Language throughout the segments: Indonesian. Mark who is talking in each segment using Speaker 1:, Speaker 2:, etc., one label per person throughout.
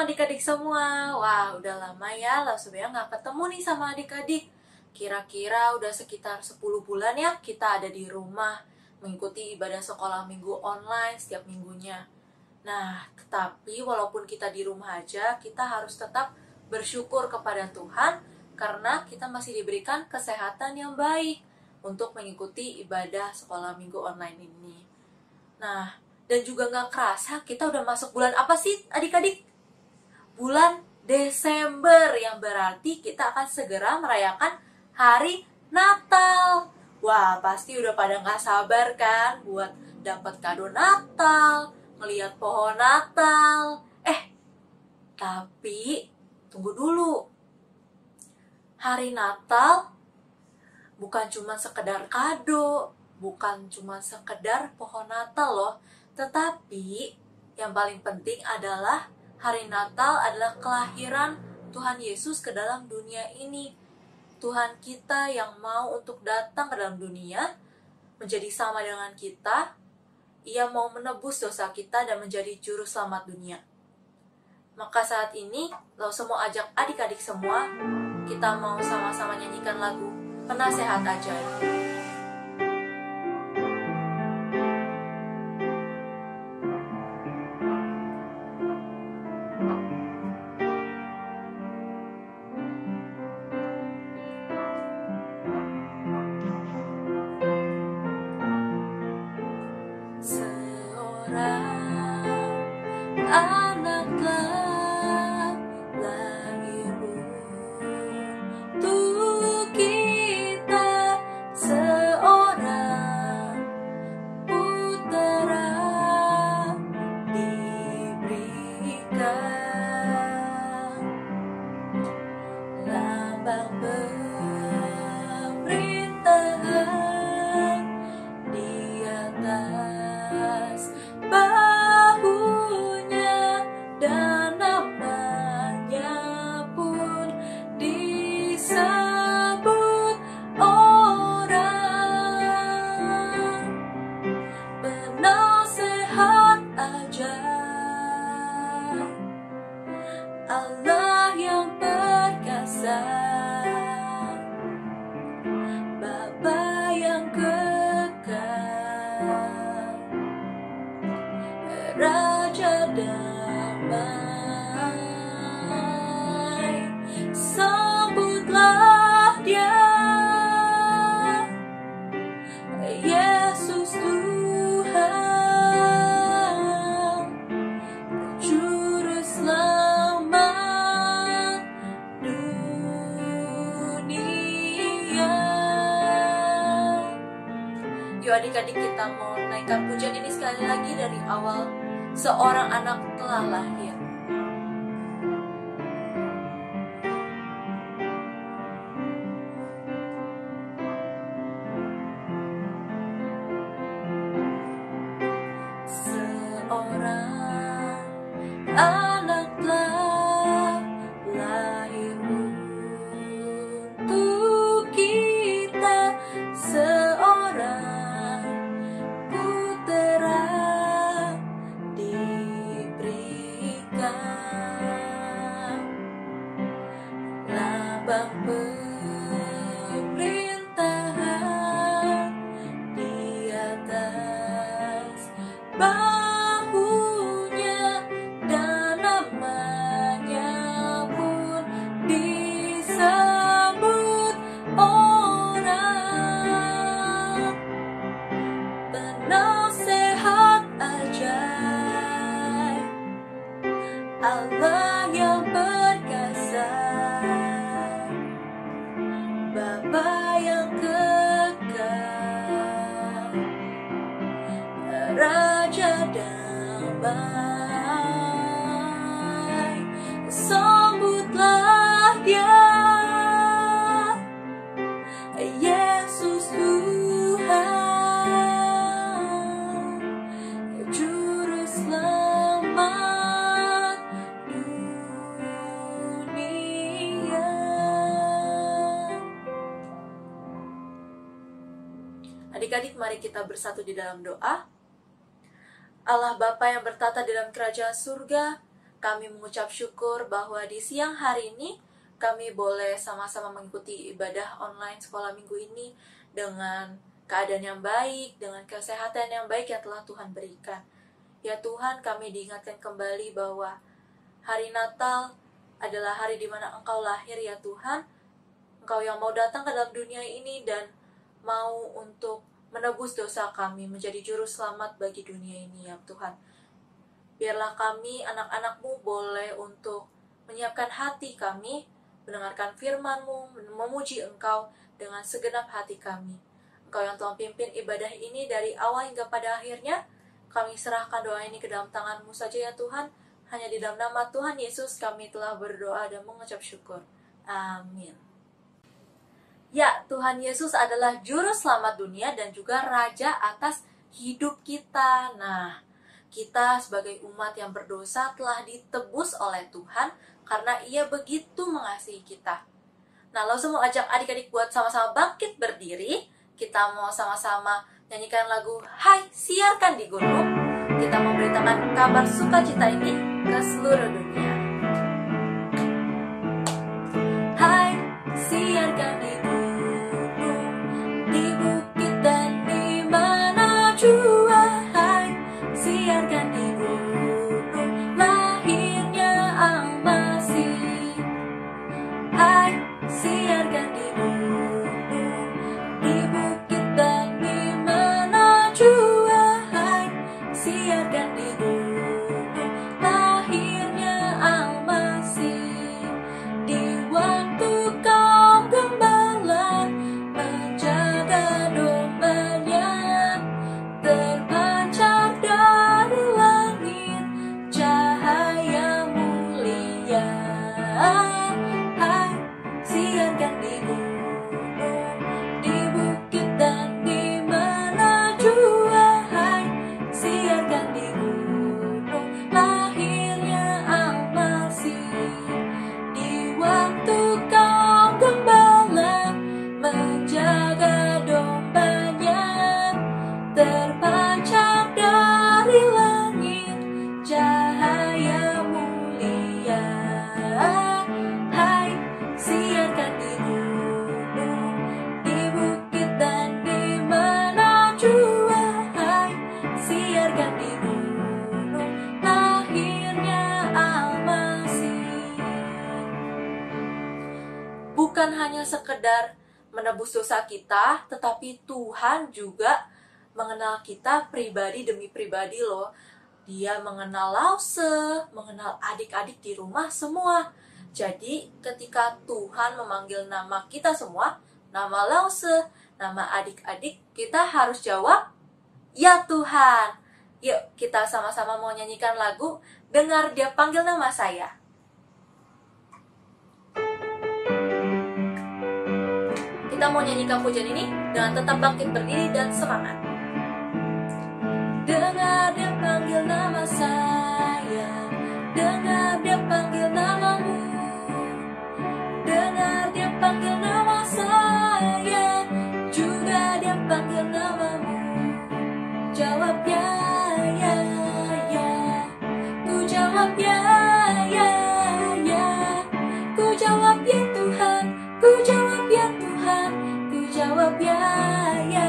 Speaker 1: adik-adik semua. Wah, udah lama ya lah sebenarnya nggak ketemu nih sama adik-adik. Kira-kira udah sekitar 10 bulan ya kita ada di rumah mengikuti ibadah sekolah minggu online setiap minggunya. Nah, tetapi walaupun kita di rumah aja, kita harus tetap bersyukur kepada Tuhan karena kita masih diberikan kesehatan yang baik untuk mengikuti ibadah sekolah minggu online ini. Nah, dan juga nggak kerasa kita udah masuk bulan apa sih adik-adik? Bulan Desember, yang berarti kita akan segera merayakan hari Natal. Wah, pasti udah pada nggak sabar kan buat dapat kado Natal, ngelihat pohon Natal. Tapi tunggu dulu. Hari Natal bukan cuma sekedar kado, bukan cuma sekedar pohon Natal loh, tetapi yang paling penting adalah hari Natal adalah kelahiran Tuhan Yesus ke dalam dunia ini. Tuhan kita yang mau untuk datang ke dalam dunia, menjadi sama dengan kita. Ia mau menebus dosa kita dan menjadi juru selamat dunia. Maka saat ini, Lause mau ajak adik-adik semua, kita mau sama-sama nyanyikan lagu Penasehat Ajaib. Anak telah lahir untuk kita, seorang putera diberikan, lambang pemerintahan di atas bahunya, dan namanya pun disebut orang penasehat ajaib, Allah yang perkasa, Bapa yang kekal, Raja damai. Sambutlah Dia, Yesus Tuhan, Juru Selamat dunia. Yuk adik-adik, kita mau naikkan pujian ini sekali lagi dari awal. Seorang anak telah lahir. Seorang anak telah lahir untuk kita, seorang putera diberikan, lambang pemerintahan di atas bahunya, dan namanya pun disebut orang penasehat ajaib, Allah yang perkasa, Bapa yang kekal, Raja damai. Sambutlah Dia, Yesus Tuhan, Juru Selamat dunia. Adik-adik, mari kita bersatu di dalam doa. Allah Bapa yang bertata di dalam kerajaan surga, kami mengucap syukur bahwa di siang hari ini kami boleh sama-sama mengikuti ibadah online sekolah minggu ini dengan keadaan yang baik, dengan kesehatan yang baik yang telah Tuhan berikan. Ya Tuhan, kami diingatkan kembali bahwa hari Natal adalah hari di mana Engkau lahir ya Tuhan. Engkau yang mau datang ke dalam dunia ini dan mau untuk menebus dosa kami, menjadi juru selamat bagi dunia ini ya Tuhan. Biarlah kami, anak-anak-Mu, boleh untuk menyiapkan hati kami, mendengarkan firman-Mu, memuji Engkau dengan segenap hati kami. Engkau yang telah pimpin ibadah ini dari awal hingga pada akhirnya. Kami serahkan doa ini ke dalam tangan-Mu saja ya Tuhan. Hanya di dalam nama Tuhan Yesus kami telah berdoa dan mengucap syukur. Amin. Ya, Tuhan Yesus adalah juru selamat dunia dan juga raja atas hidup kita. Nah, kita sebagai umat yang berdosa telah ditebus oleh Tuhan karena Ia begitu mengasihi kita. Nah, langsung mau ajak adik-adik buat sama-sama bangkit berdiri. Kita mau sama-sama nyanyikan lagu Hai Siarkan di Gunung. Kita mau beritakan kabar sukacita ini ke seluruh dunia. Hai siarkan di gunung, di bukit dan di mana jua. Hai siarkan di gunung, lahirnya Al-Masih. Hai siarkan di gunung, di bukit dan di mana jua. Hai siarkan di gunung, lahirnya Al-Masih. Di waktu kau gembala menjaga dombanya, terpancar dari langit cahaya mulia. Hai siarkan di gunung, di bukit dan di mana jua. Hai siarkan di gunung, lahirnya Al-Masih. Di waktu kau gembala menjaga dombanya, terpancar dari langit cahaya mulia. Hai siarkan di gunung, di bukit dan di mana jua. Hai siarkan di gunung, lahirnya Al-Masih. Bukan hanya sekedar menebus dosa kita, tetapi Tuhan juga mengenal kita pribadi demi pribadi loh. Dia mengenal Lause, mengenal adik-adik di rumah semua. Jadi ketika Tuhan memanggil nama kita semua, nama Lause, nama adik-adik, kita harus jawab, ya Tuhan. Yuk kita sama-sama mau nyanyikan lagu Dengar Dia Panggil Nama Saya. Kita mau nyanyikan pujian ini dengan tetap bangkit berdiri dan semangat. Dengar Dia panggil nama saya, dengar Dia panggil namamu. Dengar Dia panggil nama saya, juga Dia panggil namamu. Jawab ya, ya, ya. Ku jawab ya, ya, ya. Ku jawab ya Tuhan, ku jawab ya Tuhan, ku jawab ya, ya,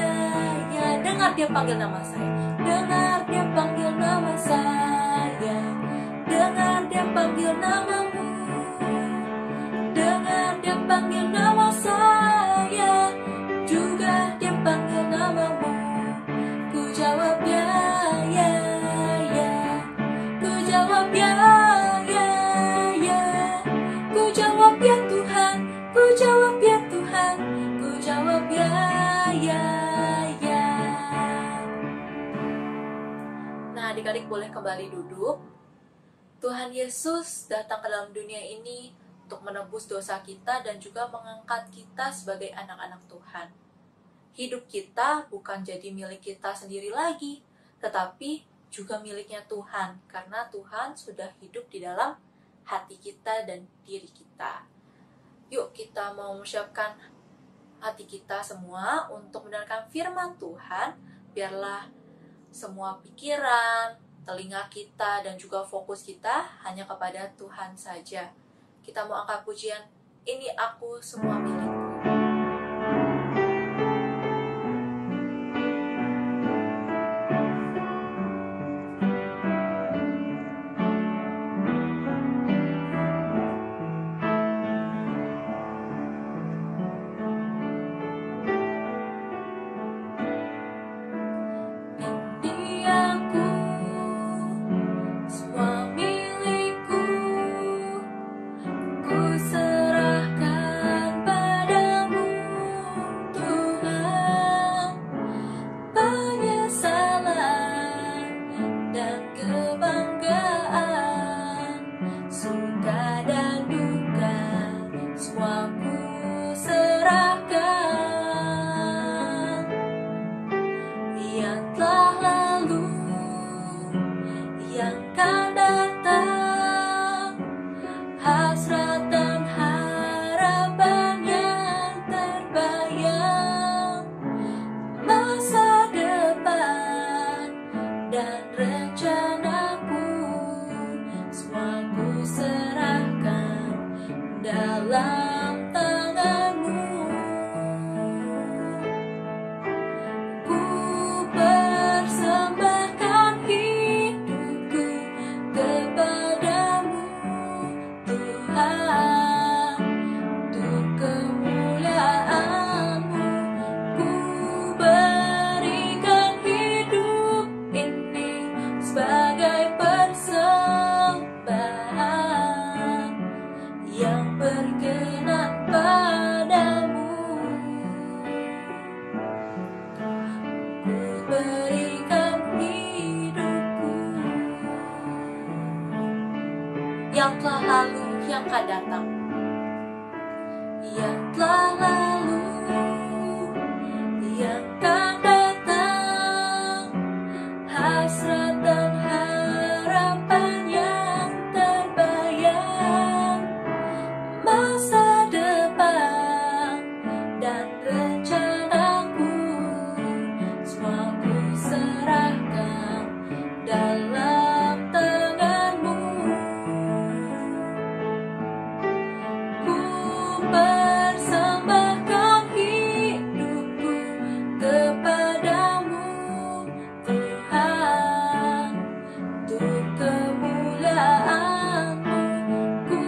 Speaker 1: ya. Dengar Dia panggil nama saya, dengar Dia panggil nama saya, dengar Dia panggil namamu. Dengar Dia panggil nama saya, juga Dia panggil namamu. Ku jawab ya, ya, ya. Ku jawab ya, ya, ya. Ku jawab ya Tuhan, ku jawab ya Tuhan, ku jawab ya, ya, ya. Nah, adik-adik boleh kembali duduk. Tuhan Yesus datang ke dalam dunia ini untuk menebus dosa kita dan juga mengangkat kita sebagai anak-anak Tuhan. Hidup kita bukan jadi milik kita sendiri lagi, tetapi juga miliknya Tuhan, karena Tuhan sudah hidup di dalam hati kita dan diri kita. Yuk kita mau mempersiapkan hati kita semua untuk mendengarkan firman Tuhan. Biarlah semua pikiran, telinga kita dan juga fokus kita hanya kepada Tuhan saja. Kita mau angkat pujian, ini aku semua milikku. Yang telah lalu, yang akan datang. Yang telah lalu, yang akan datang. Hasrat dan harapan yang terbayang. Masa depan dan rencanaku, semua ku serahkan dalam tanganmu. Persembahkan hidupku kepadamu, Tuhan, untuk kemuliaan-Mu. Ku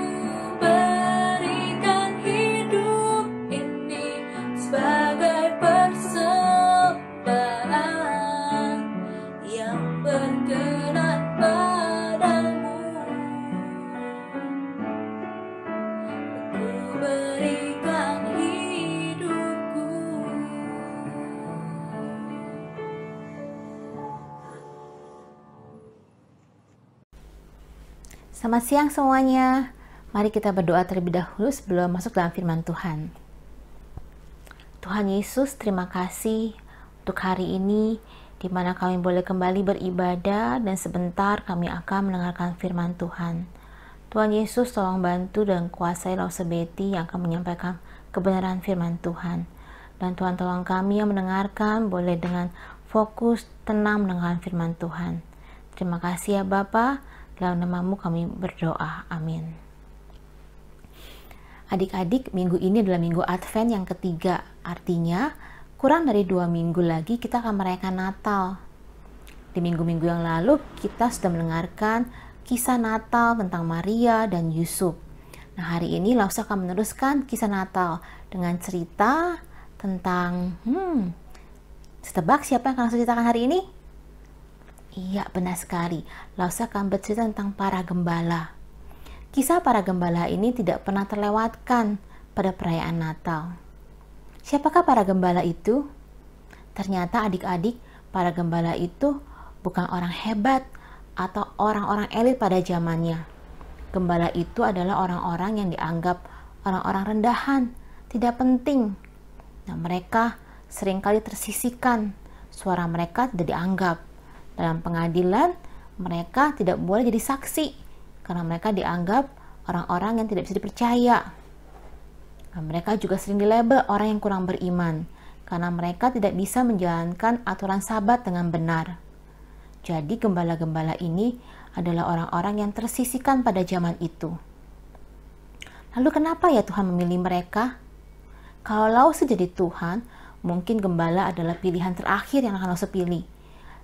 Speaker 1: berikan hidup ini sebagai persembahan yang berkenan padamu. Berikan hidupku.
Speaker 2: Selamat siang semuanya. Mari kita berdoa terlebih dahulu sebelum masuk dalam firman Tuhan. Tuhan Yesus, terima kasih untuk hari ini di mana kami boleh kembali beribadah dan sebentar kami akan mendengarkan firman Tuhan. Tuhan Yesus, tolong bantu dan kuasai Lause Betty yang akan menyampaikan kebenaran firman Tuhan. Dan Tuhan tolong kami yang mendengarkan boleh dengan fokus, tenang mendengarkan firman Tuhan. Terima kasih ya Bapa, dalam nama-Mu kami berdoa. Amin. Adik-adik, minggu ini adalah minggu Advent yang ketiga. Artinya, kurang dari 2 minggu lagi kita akan merayakan Natal. Di minggu-minggu yang lalu, kita sudah mendengarkan kisah Natal tentang Maria dan Yusuf. Nah, hari ini Lause akan meneruskan kisah Natal dengan cerita tentang tebak siapa yang akan Lause ceritakan hari ini? Iya, benar sekali. Lause akan bercerita tentang para gembala. Kisah para gembala ini tidak pernah terlewatkan pada perayaan Natal. Siapakah para gembala itu? Ternyata adik-adik, para gembala itu bukan orang hebat atau orang-orang elit pada zamannya. Gembala itu adalah orang-orang yang dianggap orang-orang rendahan, tidak penting. Nah, mereka seringkali tersisihkan, suara mereka tidak dianggap. Dalam pengadilan, mereka tidak boleh jadi saksi, karena mereka dianggap orang-orang yang tidak bisa dipercaya. Nah, mereka juga sering dilabel orang yang kurang beriman, karena mereka tidak bisa menjalankan aturan Sabat dengan benar. Jadi gembala-gembala ini adalah orang-orang yang tersisihkan pada zaman itu. Lalu kenapa ya Tuhan memilih mereka? Kalau Lause jadi Tuhan, mungkin gembala adalah pilihan terakhir yang akan Lause pilih.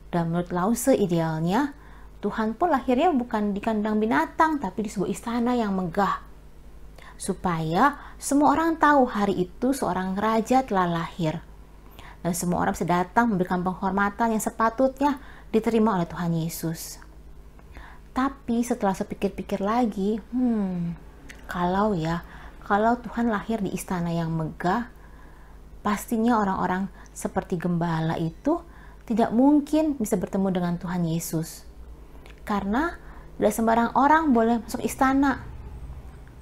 Speaker 2: Dan menurut Lause idealnya, Tuhan pun lahirnya bukan di kandang binatang, tapi di sebuah istana yang megah. Supaya semua orang tahu hari itu seorang raja telah lahir. Dan semua orang bisa datang memberikan penghormatan yang sepatutnya diterima oleh Tuhan Yesus. Tapi setelah saya pikir-pikir lagi, kalau Tuhan lahir di istana yang megah, pastinya orang-orang seperti gembala itu tidak mungkin bisa bertemu dengan Tuhan Yesus. Karena tidak sembarang orang boleh masuk istana.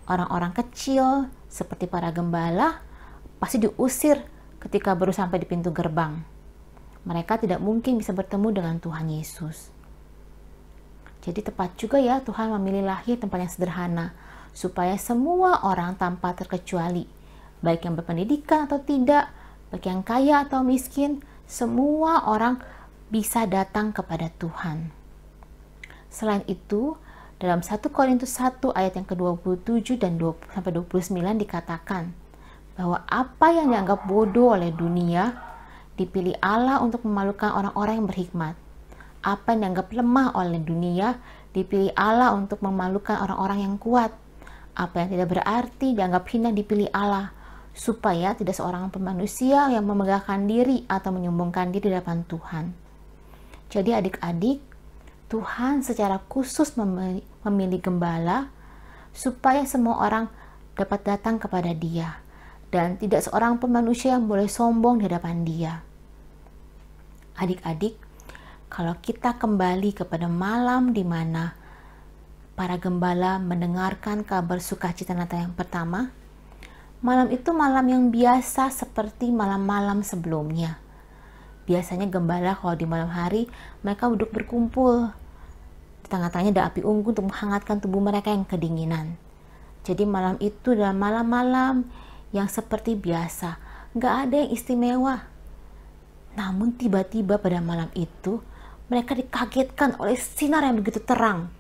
Speaker 2: Orang-orang kecil seperti para gembala pasti diusir ketika baru sampai di pintu gerbang. Mereka tidak mungkin bisa bertemu dengan Tuhan Yesus. Jadi tepat juga ya Tuhan memilih lahir tempat yang sederhana, supaya semua orang tanpa terkecuali, baik yang berpendidikan atau tidak, baik yang kaya atau miskin, semua orang bisa datang kepada Tuhan. Selain itu, dalam 1 Korintus 1 ayat yang ke-27 dan 20-29 dikatakan bahwa apa yang dianggap bodoh oleh dunia dipilih Allah untuk memalukan orang-orang yang berhikmat. Apa yang dianggap lemah oleh dunia dipilih Allah untuk memalukan orang-orang yang kuat. Apa yang tidak berarti dianggap hina dipilih Allah, supaya tidak seorang pun manusia yang memegahkan diri atau menyombongkan diri di hadapan Tuhan. Jadi adik-adik, Tuhan secara khusus memilih gembala supaya semua orang dapat datang kepada Dia, dan tidak seorang pun manusia yang boleh sombong di hadapan Dia. Adik-adik, kalau kita kembali kepada malam di mana para gembala mendengarkan kabar sukacita Natal yang pertama, malam itu malam yang biasa seperti malam-malam sebelumnya. Biasanya gembala kalau di malam hari mereka duduk berkumpul. Di tengah-tengahnya ada api unggun untuk menghangatkan tubuh mereka yang kedinginan. Jadi malam itu adalah malam-malam yang seperti biasa, nggak ada yang istimewa. Namun tiba-tiba pada malam itu mereka dikagetkan oleh sinar yang begitu terang.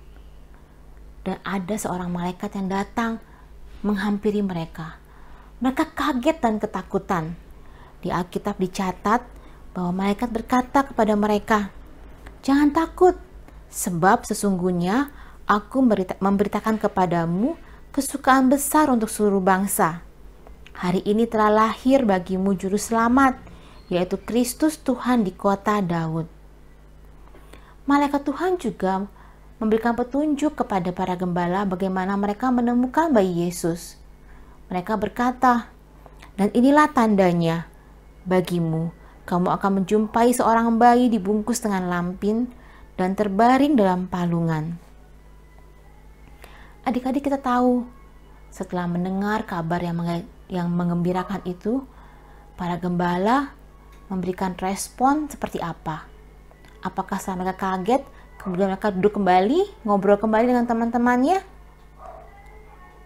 Speaker 2: Dan ada seorang malaikat yang datang menghampiri mereka. Mereka kaget dan ketakutan. Di Alkitab dicatat bahwa malaikat berkata kepada mereka, "Jangan takut, sebab sesungguhnya aku memberitakan kepadamu kesukaan besar untuk seluruh bangsa. Hari ini telah lahir bagimu juru selamat, yaitu Kristus Tuhan di kota Daud." Malaikat Tuhan juga memberikan petunjuk kepada para gembala bagaimana mereka menemukan bayi Yesus. Mereka berkata, "Dan inilah tandanya bagimu, kamu akan menjumpai seorang bayi dibungkus dengan lampin dan terbaring dalam palungan." Adik-adik, kita tahu setelah mendengar kabar yang mengembirakan itu, para gembala memberikan respon seperti apa? Apakah setelah mereka kaget, kemudian mereka duduk kembali, ngobrol kembali dengan teman-temannya?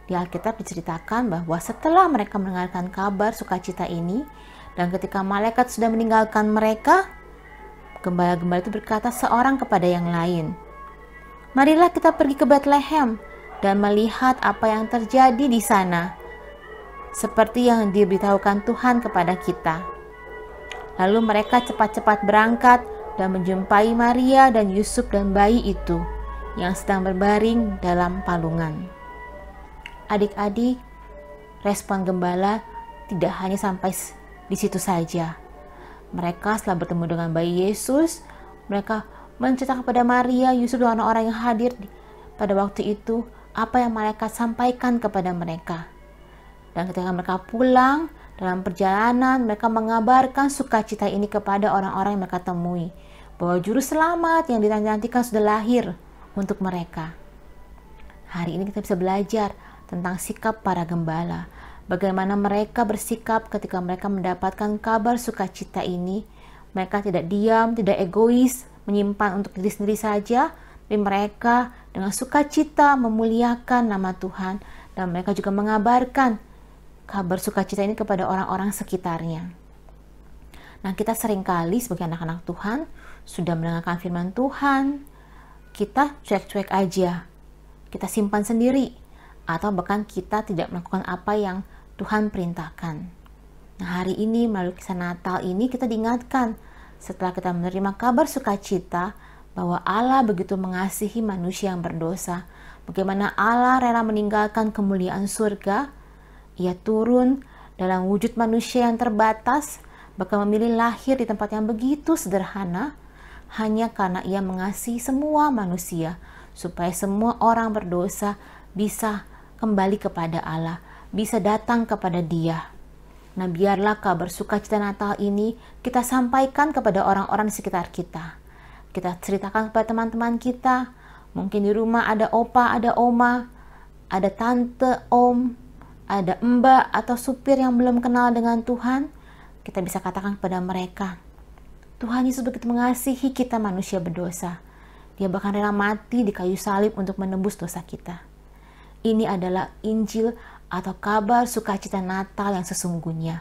Speaker 2: Di Alkitab diceritakan bahwa setelah mereka mendengarkan kabar sukacita ini, dan ketika malaikat sudah meninggalkan mereka, gembala-gembala itu berkata seorang kepada yang lain, "Marilah kita pergi ke Bethlehem dan melihat apa yang terjadi di sana, seperti yang diberitahukan Tuhan kepada kita." Lalu mereka cepat-cepat berangkat dan menjumpai Maria dan Yusuf dan bayi itu yang sedang berbaring dalam palungan. Adik-adik, respon gembala tidak hanya sampai di situ saja. Mereka setelah bertemu dengan bayi Yesus, mereka menceritakan kepada Maria, Yusuf dan orang-orang yang hadir pada waktu itu apa yang malaikat sampaikan kepada mereka. Dan ketika mereka pulang, dalam perjalanan mereka mengabarkan sukacita ini kepada orang-orang yang mereka temui, bahwa juru selamat yang dinantikan sudah lahir untuk mereka. Hari ini kita bisa belajar tentang sikap para gembala, bagaimana mereka bersikap ketika mereka mendapatkan kabar sukacita ini. Mereka tidak diam, tidak egois, menyimpan untuk diri sendiri saja, tapi mereka dengan sukacita memuliakan nama Tuhan, dan mereka juga mengabarkan kabar sukacita ini kepada orang-orang sekitarnya. Nah, kita seringkali sebagai anak-anak Tuhan sudah mendengarkan firman Tuhan, kita cuek-cuek aja, kita simpan sendiri, atau bahkan kita tidak melakukan apa yang Tuhan perintahkan. Nah, hari ini melalui kisah Natal ini kita diingatkan setelah kita menerima kabar sukacita bahwa Allah begitu mengasihi manusia yang berdosa, bagaimana Allah rela meninggalkan kemuliaan surga, Ia turun dalam wujud manusia yang terbatas, bahkan memilih lahir di tempat yang begitu sederhana, hanya karena Ia mengasihi semua manusia, supaya semua orang berdosa bisa kembali kepada Allah, bisa datang kepada Dia. Nah, biarlah kabar sukacita Natal ini kita sampaikan kepada orang-orang di sekitar kita. Kita ceritakan kepada teman-teman kita. Mungkin di rumah ada opa, ada oma, ada tante, om, ada mbak atau supir yang belum kenal dengan Tuhan. Kita bisa katakan kepada mereka, Tuhan Yesus begitu mengasihi kita manusia berdosa. Dia bahkan rela mati di kayu salib untuk menebus dosa kita. Ini adalah Injil atau kabar sukacita Natal yang sesungguhnya.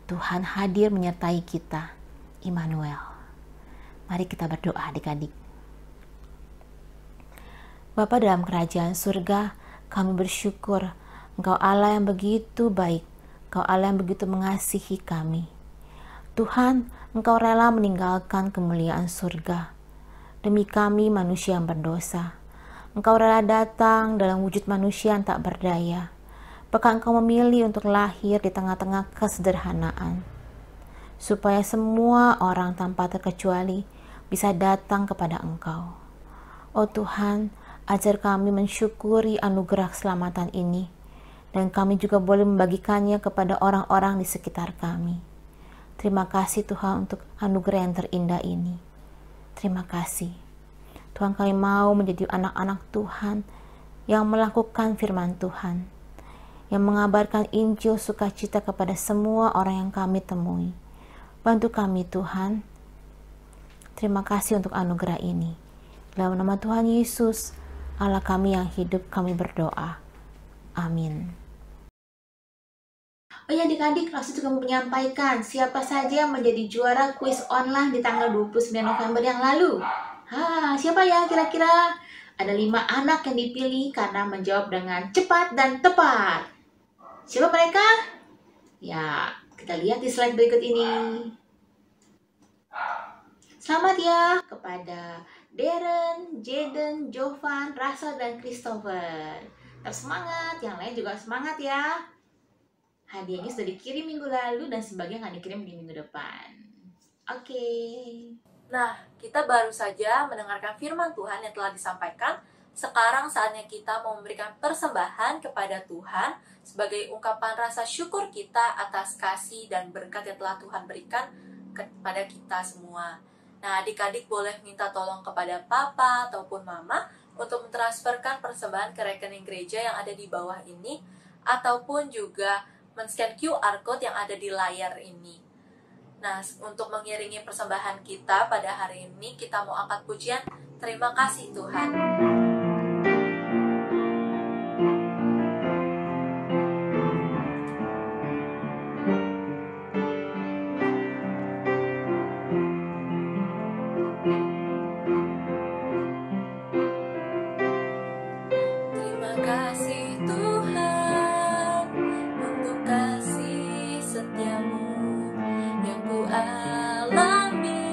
Speaker 2: Tuhan hadir menyertai kita. Immanuel. Mari kita berdoa adik-adik. Bapa dalam kerajaan surga, kami bersyukur Engkau Allah yang begitu baik. Engkau Allah yang begitu mengasihi kami. Tuhan, Engkau rela meninggalkan kemuliaan surga demi kami manusia yang berdosa. Engkau rela datang dalam wujud manusia yang tak berdaya. Bahkan Engkau memilih untuk lahir di tengah-tengah kesederhanaan, supaya semua orang tanpa terkecuali bisa datang kepada Engkau. Oh Tuhan, ajar kami mensyukuri anugerah keselamatan ini, dan kami juga boleh membagikannya kepada orang-orang di sekitar kami. Terima kasih Tuhan untuk anugerah yang terindah ini. Terima kasih. Tuhan, kami mau menjadi anak-anak Tuhan yang melakukan firman Tuhan, yang mengabarkan Injil sukacita kepada semua orang yang kami temui. Bantu kami Tuhan. Terima kasih untuk anugerah ini. Dalam nama Tuhan Yesus, Allah kami yang hidup, kami berdoa. Amin. Oh ya adik-adik, langsung juga menyampaikan siapa saja yang menjadi juara kuis online di tanggal 29 November yang lalu. Siapa ya kira-kira? Ada 5 anak yang dipilih karena menjawab dengan cepat dan tepat. Siapa mereka? Ya, kita lihat di slide berikut ini. Selamat ya kepada Darren, Jaden, Jovan, Russell, dan Christopher. Tetap semangat, yang lain juga semangat ya. Hadiahnya sudah dikirim minggu lalu dan sebagian akan dikirim di minggu depan. Oke.
Speaker 1: Nah, kita baru saja mendengarkan firman Tuhan yang telah disampaikan. Sekarang saatnya kita mau memberikan persembahan kepada Tuhan sebagai ungkapan rasa syukur kita atas kasih dan berkat yang telah Tuhan berikan kepada kita semua. Nah, adik-adik boleh minta tolong kepada papa ataupun mama untuk mentransferkan persembahan ke rekening gereja yang ada di bawah ini, ataupun juga men-scan QR code yang ada di layar ini. Nah, untuk mengiringi persembahan kita pada hari ini, kita mau angkat pujian Terima Kasih Tuhan. Terima kasih Tuhan untuk kasih setiamu yang ku alami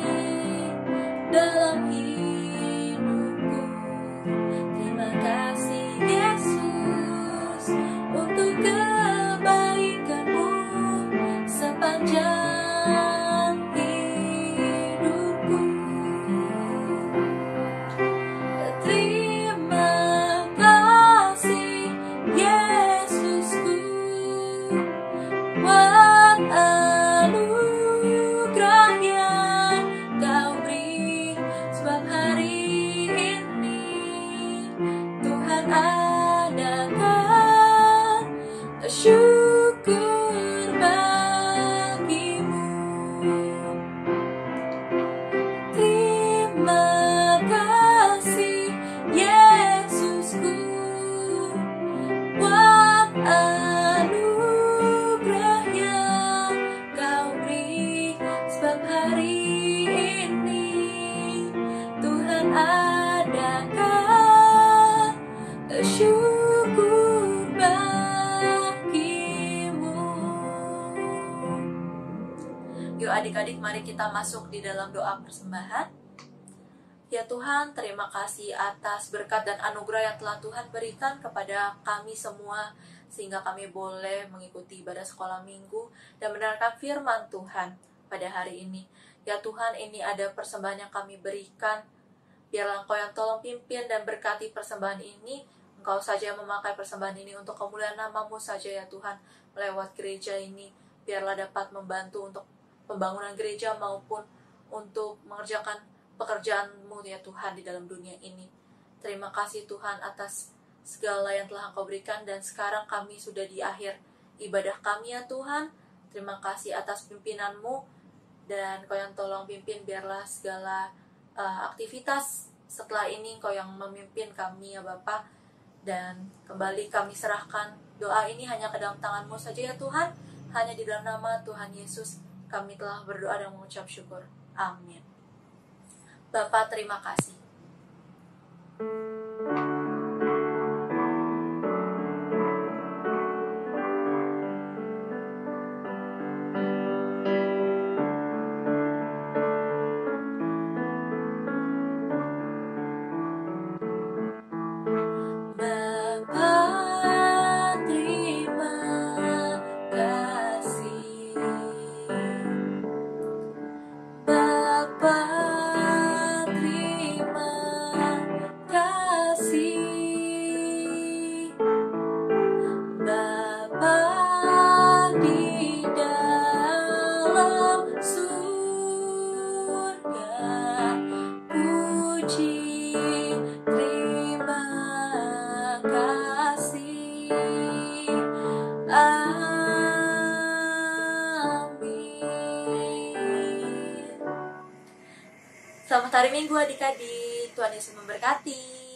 Speaker 1: dalam hidupku. Terima kasih Yesus untuk kebaikanmu sepanjang hidupku. Terima kasih Yesusku buat anugerah yang Kau beri, sebab adakah syukur bagimu. Yuk adik-adik, mari kita masuk di dalam doa persembahan. Ya Tuhan, terima kasih atas berkat dan anugerah yang telah Tuhan berikan kepada kami semua, sehingga kami boleh mengikuti ibadah sekolah minggu dan mendengarkan firman Tuhan pada hari ini. Ya Tuhan, ini ada persembahan yang kami berikan. Biarlah Engkau yang tolong pimpin dan berkati persembahan ini. Engkau saja yang memakai persembahan ini untuk kemuliaan nama-Mu saja ya Tuhan. Melewat gereja ini, biarlah dapat membantu untuk pembangunan gereja maupun untuk mengerjakan pekerjaan-Mu ya Tuhan di dalam dunia ini. Terima kasih Tuhan atas segala yang telah Engkau berikan, dan sekarang kami sudah di akhir ibadah kami ya Tuhan. Terima kasih atas pimpinan-Mu, dan Engkau yang tolong pimpin, biarlah segala aktivitas setelah ini Engkau yang memimpin kami ya Bapa. Dan kembali kami serahkan doa ini hanya ke dalam tangan-Mu saja ya Tuhan. Hanya di dalam nama Tuhan Yesus kami telah berdoa dan mengucap syukur. Amin. Bapa, terima kasih. Selamat hari Minggu adik-adik, Tuhan Yesus memberkati.